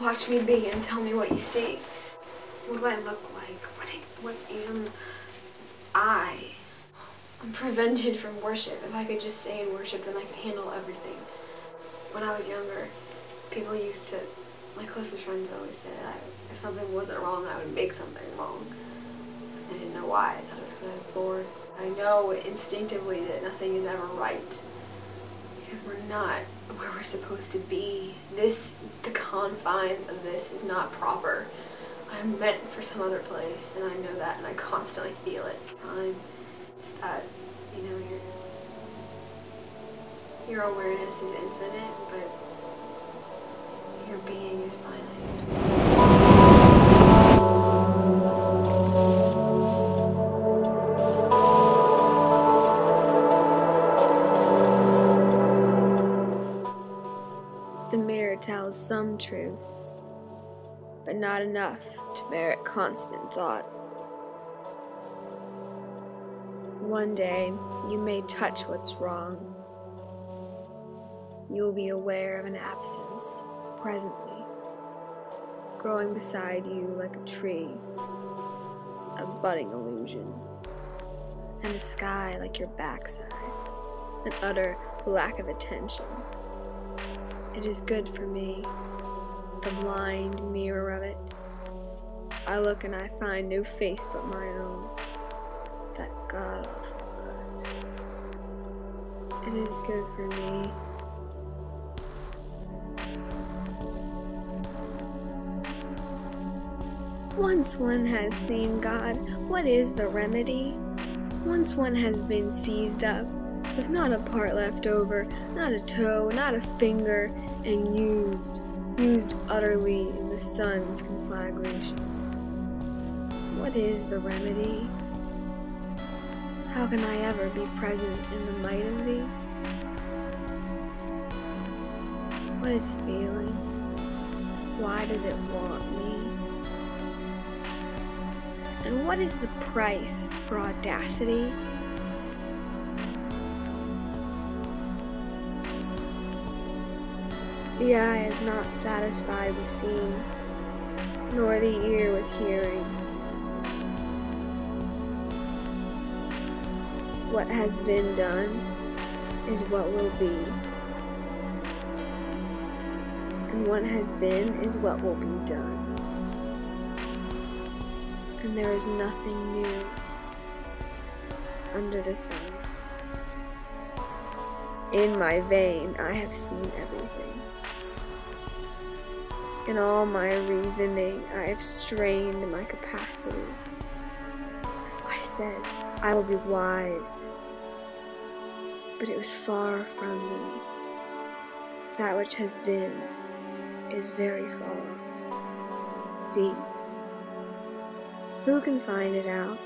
Watch me be and tell me what you see. What do I look like? What am I? I'm prevented from worship. If I could just stay in worship, then I could handle everything. When I was younger, people used to, my closest friends always say that if something wasn't wrong, I would make something wrong. I didn't know why. I thought it was because I was bored. I know instinctively that nothing is ever right, because we're not where we're supposed to be. The confines of this is not proper. I'm meant for some other place, and I know that, and I constantly feel it. It's that, you know, your awareness is infinite, but your being is finite. The mirror tells some truth, but not enough to merit constant thought. One day, you may touch what's wrong. You will be aware of an absence, presently, growing beside you like a tree, a budding illusion, and a sky like your backside, an utter lack of attention. It is good for me, the blind mirror of it. I look and I find no face but my own, that god-awful good. It is good for me. Once one has seen God, what is the remedy? Once one has been seized up, with not a part left over, not a toe, not a finger, and used utterly in the sun's conflagrations. What is the remedy? How can I ever be present in the might of thee? What is feeling? Why does it want me? And what is the price for audacity? The eye is not satisfied with seeing, nor the ear with hearing. What has been done is what will be, and what has been is what will be done. And there is nothing new under the sun. In my vein I have seen everything. In all my reasoning I have strained my capacity. I said, I will be wise, but it was far from me. That which has been is very far, deep. Who can find it out?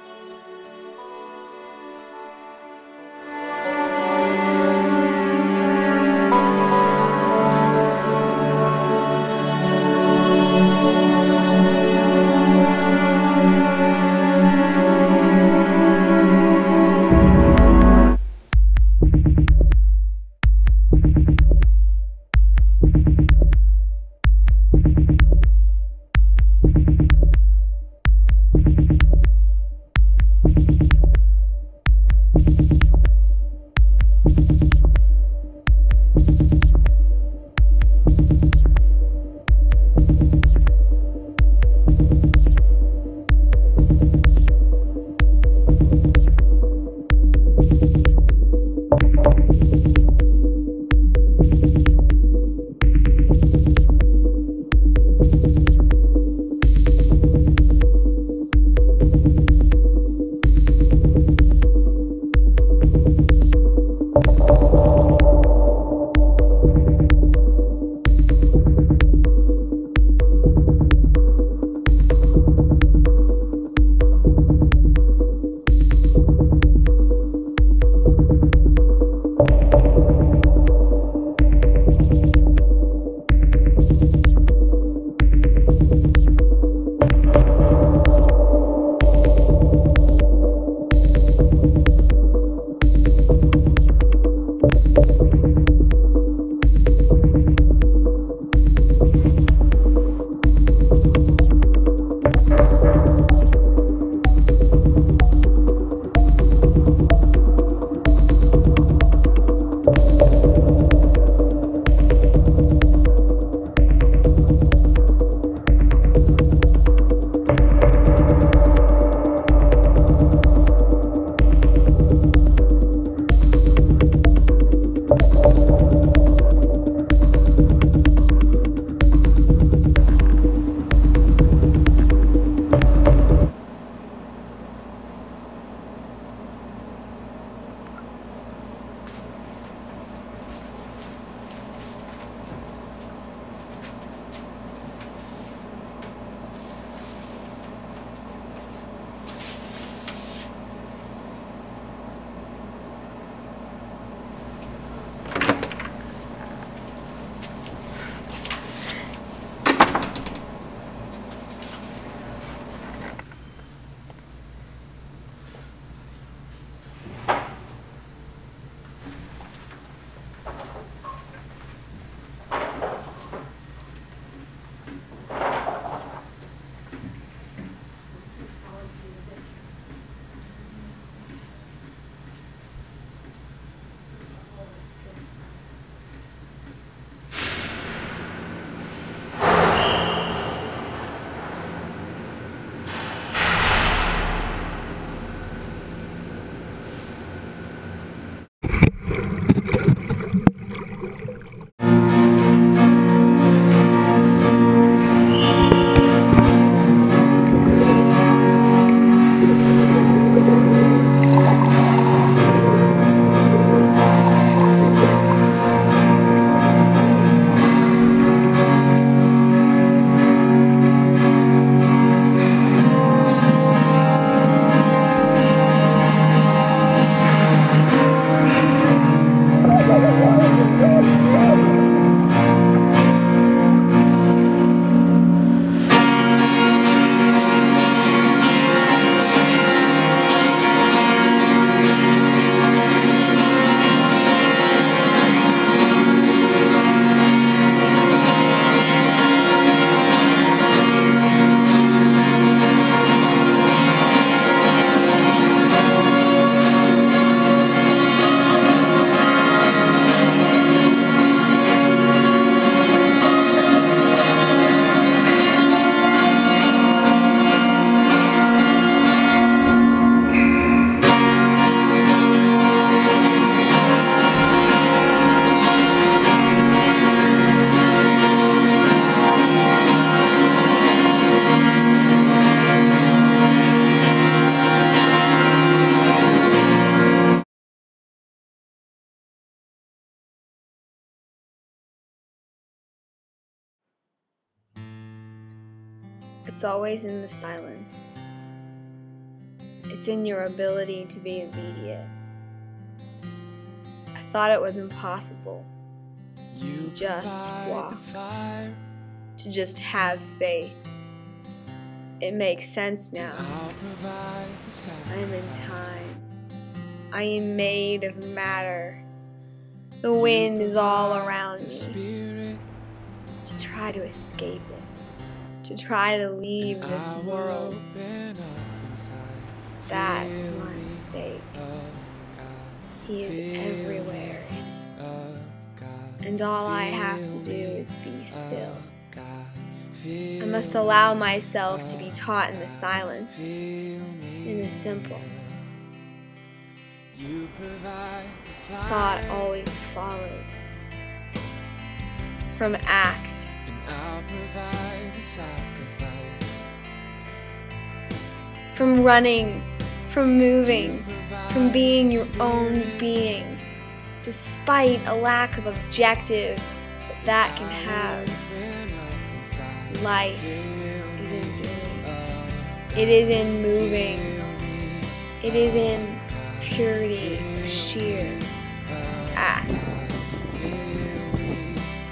It's always in the silence. It's in your ability to be immediate. I thought it was impossible to just walk, to just have faith. It makes sense now. I am in time. I am made of matter. The wind is all around me. To try to escape it, to try to leave this world, that is my mistake. He is everywhere, and all I have to do is be still. I must allow myself to be taught in the silence, in the simple. Thought always follows from act. From running, from moving, from being your own being, despite a lack of objective that can have. Life is in doing. It is in moving. It is in purity of sheer act.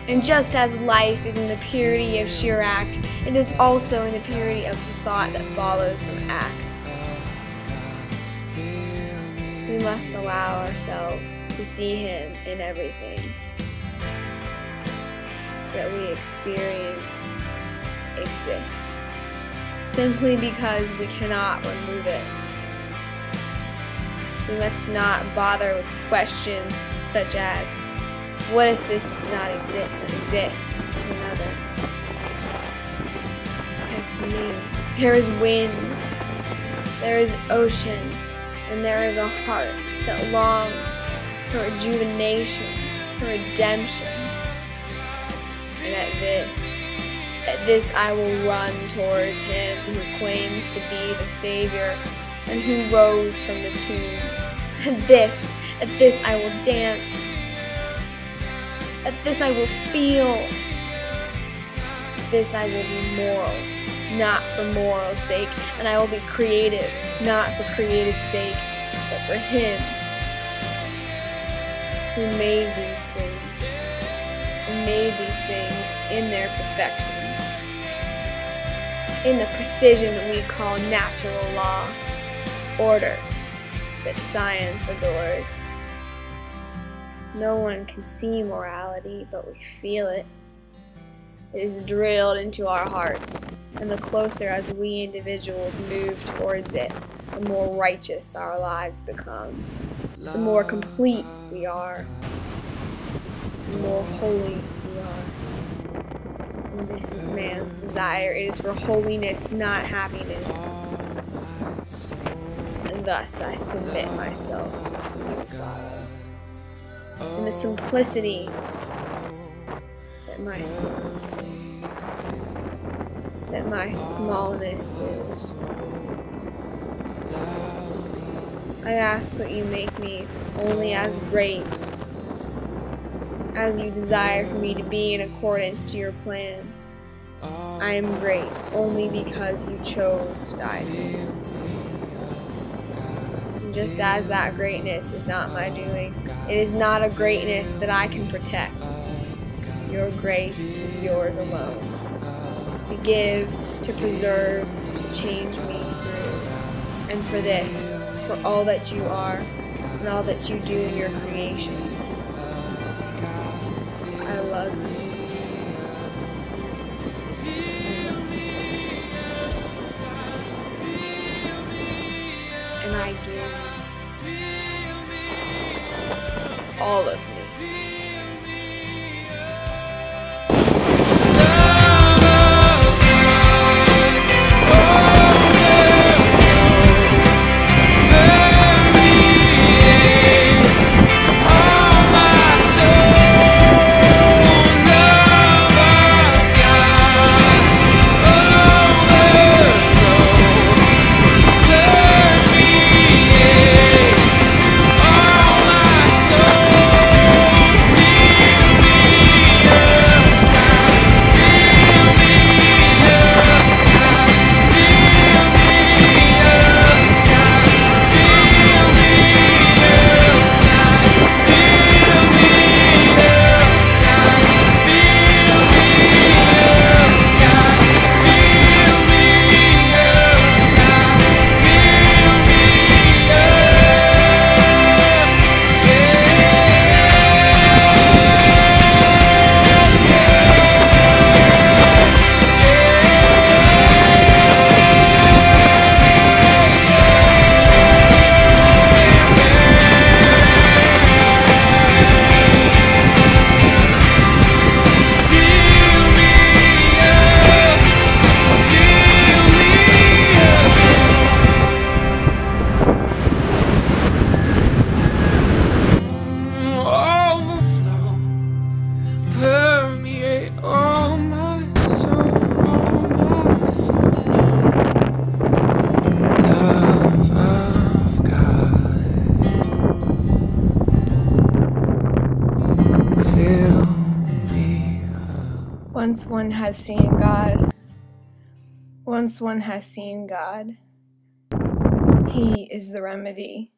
And just as life is in the purity of sheer act, it is also in the purity of the thought that follows from act. We must allow ourselves to see Him in everything that we experience exists, simply because we cannot remove it. We must not bother with questions such as, what if this does not exist to another? As to me, there is wind, there is ocean, and there is a heart that longs for rejuvenation, for redemption. And at this I will run towards Him who claims to be the Savior and who rose from the tomb. At this I will dance. At this I will feel. At this I will be moral, not for moral's sake, and I will be creative, not for creative sake, but for Him who made these things, and made these things in their perfection, in the precision that we call natural law, order that science adores. No one can see morality, but we feel it. It is drilled into our hearts, and the closer as we individuals move towards it, the more righteous our lives become, the more complete we are, the more holy we are. And this is man's desire. It is for holiness, not happiness. And thus I submit myself to you, Father. In the simplicity that my stillness is, that my smallness is. I ask that you make me only as great as you desire for me to be in accordance to your plan. I am great only because you chose to die for me. And just as that greatness is not my doing, it is not a greatness that I can protect. Your grace is yours alone, to give, to preserve, to change me through. And for this, for all that you are, and all that you do in your creation, I love you. And I give all of me. Oh Once one has seen God, once one has seen God, He is the remedy.